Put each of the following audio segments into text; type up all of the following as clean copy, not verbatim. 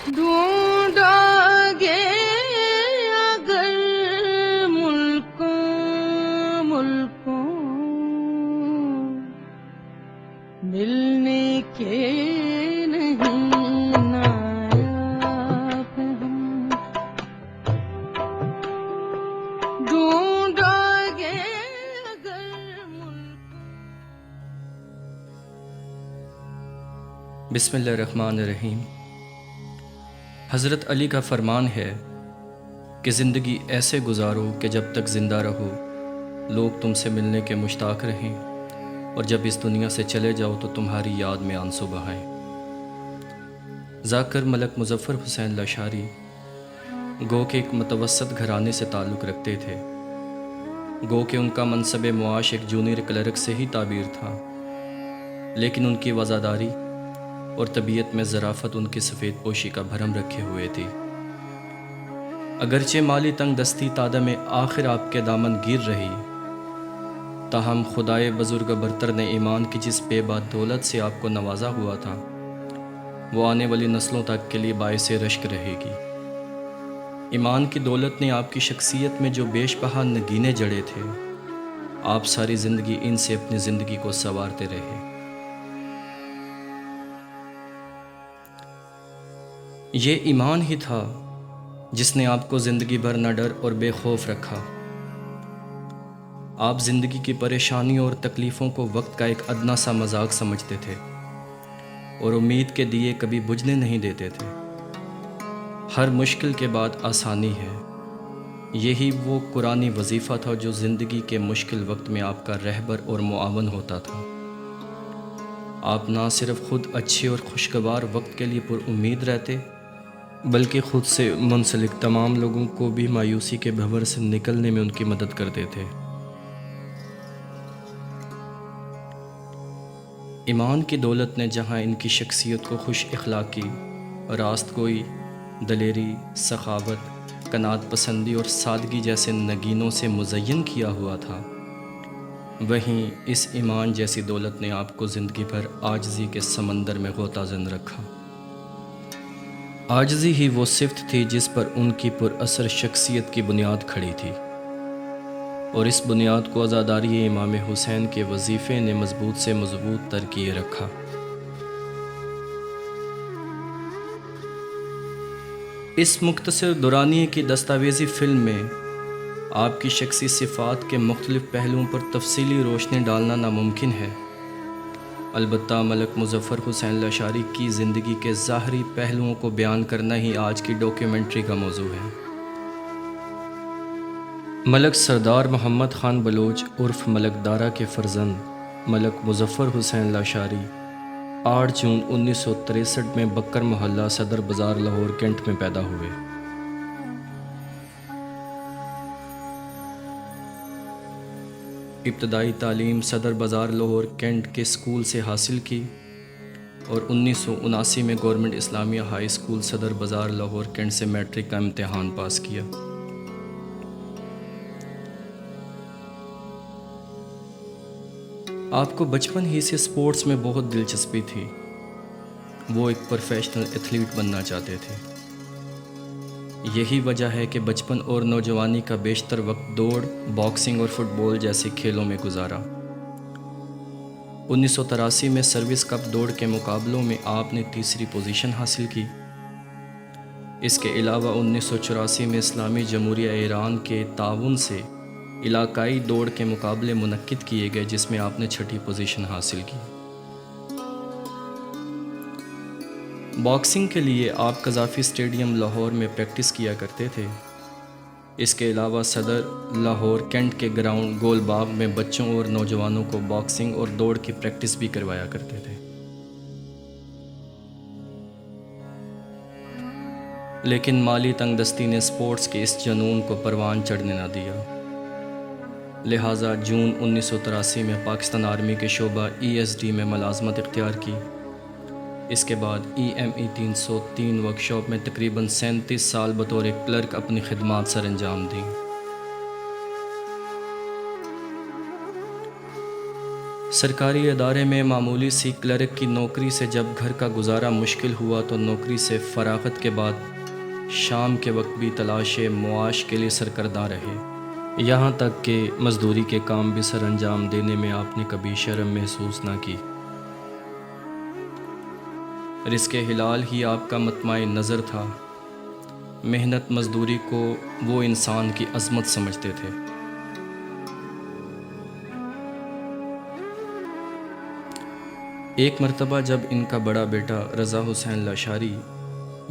ڈھونڈا گے اگر ملکوں ملنے کے نہیں نایاب ہم، ڈھونڈا گے اگر بسم اللہ الرحمن الرحیم۔ حضرت علی کا فرمان ہے کہ زندگی ایسے گزارو کہ جب تک زندہ رہو لوگ تم سے ملنے کے مشتاق رہیں، اور جب اس دنیا سے چلے جاؤ تو تمہاری یاد میں آنسو بہائیں۔ ذاکر ملک مظفر حسین لاشاری گو کہ ایک متوسط گھرانے سے تعلق رکھتے تھے، گو کہ ان کا منصب معاش ایک جونیئر کلرک سے ہی تعبیر تھا، لیکن ان کی وزاداری اور طبیعت میں ظرافت ان کی سفید پوشی کا بھرم رکھے ہوئے تھی۔ اگرچہ مالی تنگ دستی تادم آخر آپ کے دامن گر رہی، تاہم خدائے بزرگ برتر نے ایمان کی جس بے بات دولت سے آپ کو نوازا ہوا تھا وہ آنے والی نسلوں تک کے لیے باعث رشک رہے گی۔ ایمان کی دولت نے آپ کی شخصیت میں جو بیش بہا نگینے جڑے تھے، آپ ساری زندگی ان سے اپنی زندگی کو سنوارتے رہے۔ یہ ایمان ہی تھا جس نے آپ کو زندگی بھر نہ ڈر اور بے خوف رکھا۔ آپ زندگی کی پریشانیوں اور تکلیفوں کو وقت کا ایک ادنا سا مذاق سمجھتے تھے اور امید کے دیے کبھی بجھنے نہیں دیتے تھے۔ ہر مشکل کے بعد آسانی ہے، یہی وہ قرآنی وظیفہ تھا جو زندگی کے مشکل وقت میں آپ کا رہبر اور معاون ہوتا تھا۔ آپ نہ صرف خود اچھے اور خوشگوار وقت کے لیے پر امید رہتے، بلکہ خود سے منسلک تمام لوگوں کو بھی مایوسی کے بھنور سے نکلنے میں ان کی مدد کرتے تھے۔ ایمان کی دولت نے جہاں ان کی شخصیت کو خوش اخلاقی، راست گوئی، دلیری، سخاوت، قناعت پسندی اور سادگی جیسے نگینوں سے مزین کیا ہوا تھا، وہیں اس ایمان جیسی دولت نے آپ کو زندگی بھر عاجزی کے سمندر میں غوطہ زن رکھا۔ عاجزی ہی وہ صفت تھی جس پر ان کی پر اثر شخصیت کی بنیاد کھڑی تھی، اور اس بنیاد کو عزاداری امام حسین کے وظیفے نے مضبوط سے مضبوط تر کیے رکھا۔ اس مختصر دورانیے کی دستاویزی فلم میں آپ کی شخصی صفات کے مختلف پہلوؤں پر تفصیلی روشنی ڈالنا ناممکن ہے، البتہ ملک مظفر حسین لاشاری کی زندگی کے ظاہری پہلوؤں کو بیان کرنا ہی آج کی ڈاکیومنٹری کا موضوع ہے۔ ملک سردار محمد خان بلوچ عرف ملک دارا کے فرزند ملک مظفر حسین لاشاری 8 جون 1963 میں بکر محلہ صدر بازار لاہور کینٹ میں پیدا ہوئے۔ ابتدائی تعلیم صدر بازار لاہور کینٹ کے اسکول سے حاصل کی اور 1979 میں گورنمنٹ اسلامیہ ہائی اسکول صدر بازار لاہور کینٹ سے میٹرک کا امتحان پاس کیا۔ آپ کو بچپن ہی سے سپورٹس میں بہت دلچسپی تھی، وہ ایک پروفیشنل ایتھلیٹ بننا چاہتے تھے۔ یہی وجہ ہے کہ بچپن اور نوجوانی کا بیشتر وقت دوڑ، باکسنگ اور فٹ بال جیسے کھیلوں میں گزارا۔ 1983 میں سروس کپ دوڑ کے مقابلوں میں آپ نے تیسری پوزیشن حاصل کی۔ اس کے علاوہ 1984 میں اسلامی جمہوریہ ایران کے تعاون سے علاقائی دوڑ کے مقابلے منعقد کیے گئے جس میں آپ نے 6ٹھی پوزیشن حاصل کی۔ باکسنگ کے لیے آپ قذافی اسٹیڈیم لاہور میں پریکٹس کیا کرتے تھے۔ اس کے علاوہ صدر لاہور کینٹ کے گراؤنڈ گول باغ میں بچوں اور نوجوانوں کو باکسنگ اور دوڑ کی پریکٹس بھی کروایا کرتے تھے۔ لیکن مالی تنگ دستی نے سپورٹس کے اس جنون کو پروان چڑھنے نہ دیا، لہٰذا جون 1983 میں پاکستان آرمی کے شعبہ ESD میں ملازمت اختیار کی۔ اس کے بعد EME 303 ورکشاپ میں تقریباً 37 سال بطور کلرک اپنی خدمات سر انجام دیں۔ سرکاری ادارے میں معمولی سی کلرک کی نوکری سے جب گھر کا گزارا مشکل ہوا تو نوکری سے فراغت کے بعد شام کے وقت بھی تلاش معاش کے لیے سرگرداں رہے، یہاں تک کہ مزدوری کے کام بھی سر انجام دینے میں آپ نے کبھی شرم محسوس نہ کی۔ رزق حلال ہی آپ کا مطمع نظر تھا، محنت مزدوری کو وہ انسان کی عظمت سمجھتے تھے۔ ایک مرتبہ جب ان کا بڑا بیٹا رضا حسین لاشاری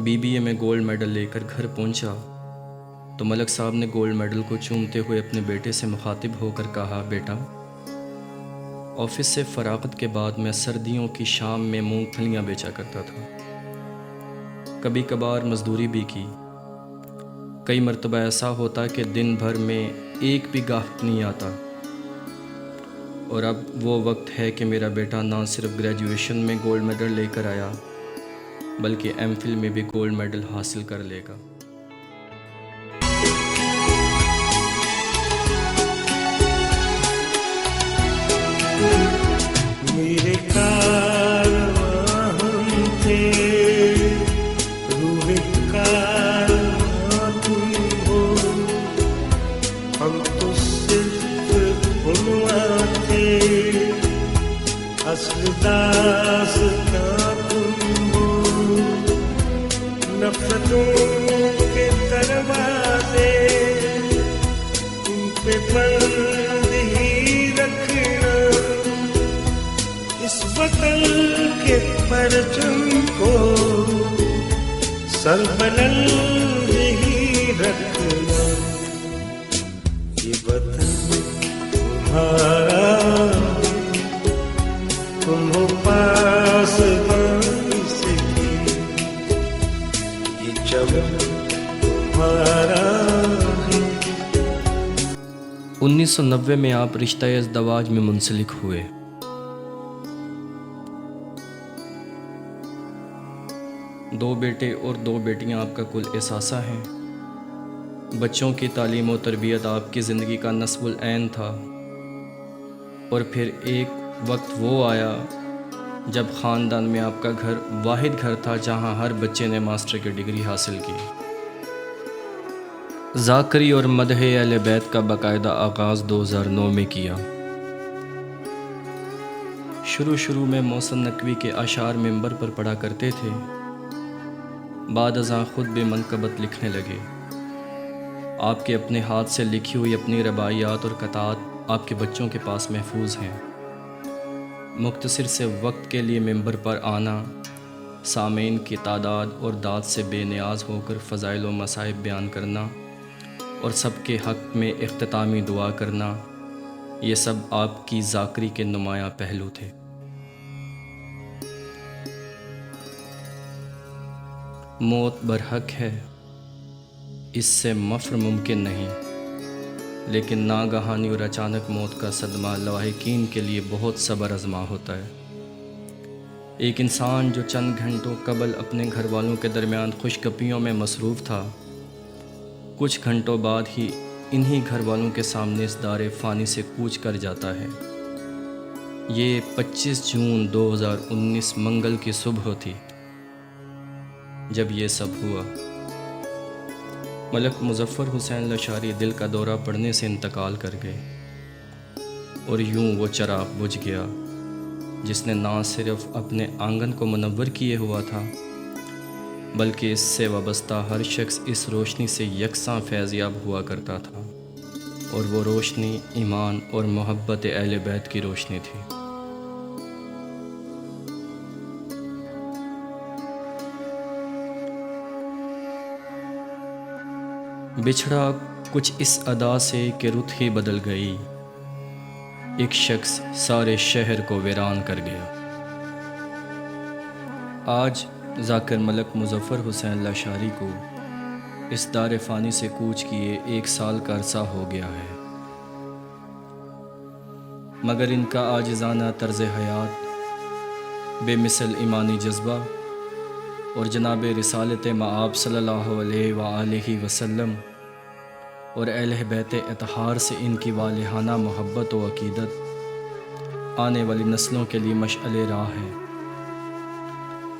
BBA میں گولڈ میڈل لے کر گھر پہنچا تو ملک صاحب نے گولڈ میڈل کو چومتے ہوئے اپنے بیٹے سے مخاطب ہو کر کہا، بیٹا، آفس سے فراغت کے بعد میں سردیوں کی شام میں مونگ پھلیاں بیچا کرتا تھا، کبھی کبھار مزدوری بھی کی، کئی مرتبہ ایسا ہوتا کہ دن بھر میں ایک بھی گاہک نہیں آتا، اور اب وہ وقت ہے کہ میرا بیٹا نہ صرف گریجویشن میں گولڈ میڈل لے کر آیا بلکہ MPhil میں بھی گولڈ میڈل حاصل کر لے گا۔ میرے کارواں ہم تھے، روح کارواں تم ہو، ہم تو صرف عنواں تھے، اصل داستاں تم ہو، نفرتوں کے دروازے تم پہ بند ہی رکھنا، اس وطن کے پرچم کو سر بلند ہی رکھنا، یہ وطن تمہارا، تم ہو پاس سے، یہ چمن تمہارا ہے۔ 1990 میں آپ رشتہ ازدواج میں منسلک ہوئے۔ دو بیٹے اور دو بیٹیاں آپ کا کل اثاثہ ہیں۔ بچوں کی تعلیم و تربیت آپ کی زندگی کا نصب العین تھا، اور پھر ایک وقت وہ آیا جب خاندان میں آپ کا گھر واحد گھر تھا جہاں ہر بچے نے ماسٹر کی ڈگری حاصل کی۔ ذاکری اور مدح اہل بیت کا باقاعدہ آغاز 2009 میں کیا۔ شروع میں محسن نقوی کے اشعار منبر پر پڑھا کرتے تھے، بعد ازاں خود بے منقبت لکھنے لگے۔ آپ کے اپنے ہاتھ سے لکھی ہوئی اپنی رباعیات اور قطعات آپ کے بچوں کے پاس محفوظ ہیں۔ مختصر سے وقت کے لیے منبر پر آنا، سامعین کی تعداد اور داد سے بے نیاز ہو کر فضائل و مصائب بیان کرنا اور سب کے حق میں اختتامی دعا کرنا، یہ سب آپ کی ذاکری کے نمایاں پہلو تھے۔ موت برحق ہے، اس سے مفر ممکن نہیں، لیکن ناگہانی اور اچانک موت کا صدمہ لاحقین کے لیے بہت صبر آزما ہوتا ہے۔ ایک انسان جو چند گھنٹوں قبل اپنے گھر والوں کے درمیان خوش گپیوں میں مصروف تھا، کچھ گھنٹوں بعد ہی انہی گھر والوں کے سامنے اس دار فانی سے کوچ کر جاتا ہے۔ یہ 25 جون 2019 منگل کی صبح تھی جب یہ سب ہوا۔ ملک مظفر حسین لاشاری دل کا دورہ پڑنے سے انتقال کر گئے، اور یوں وہ چراغ بجھ گیا جس نے نہ صرف اپنے آنگن کو منور کیے ہوا تھا بلکہ اس سے وابستہ ہر شخص اس روشنی سے یکساں فیضیاب ہوا کرتا تھا، اور وہ روشنی ایمان اور محبت اہل بیت کی روشنی تھی۔ بچھڑا کچھ اس ادا سے کہ رت ہی بدل گئی، ایک شخص سارے شہر کو ویران کر گیا۔ آج ذاکر ملک مظفر حسین لاشاری کو اس دار فانی سے کوچ کیے 1 سال کا عرصہ ہو گیا ہے، مگر ان کا عاجزانہ طرز حیات، بے مثل ایمانی جذبہ اور جناب رسالت مآب صلی اللہ علیہ وآلہ وسلم اور اہل بیت اطہار سے ان کی والہانہ محبت و عقیدت آنے والی نسلوں کے لیے مشعل راہ ہے۔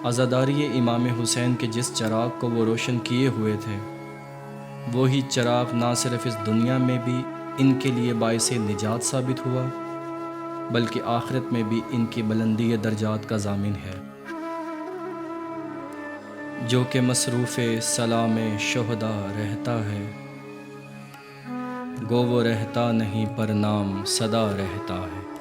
عزاداری امام حسین کے جس چراغ کو وہ روشن کیے ہوئے تھے، وہی چراغ نہ صرف اس دنیا میں بھی ان کے لیے باعث نجات ثابت ہوا، بلکہ آخرت میں بھی ان کی بلندی درجات کا ضامن ہے۔ جو کہ مصروف سلام شہداء رہتا ہے، گو وہ رہتا نہیں پر نام صدا رہتا ہے۔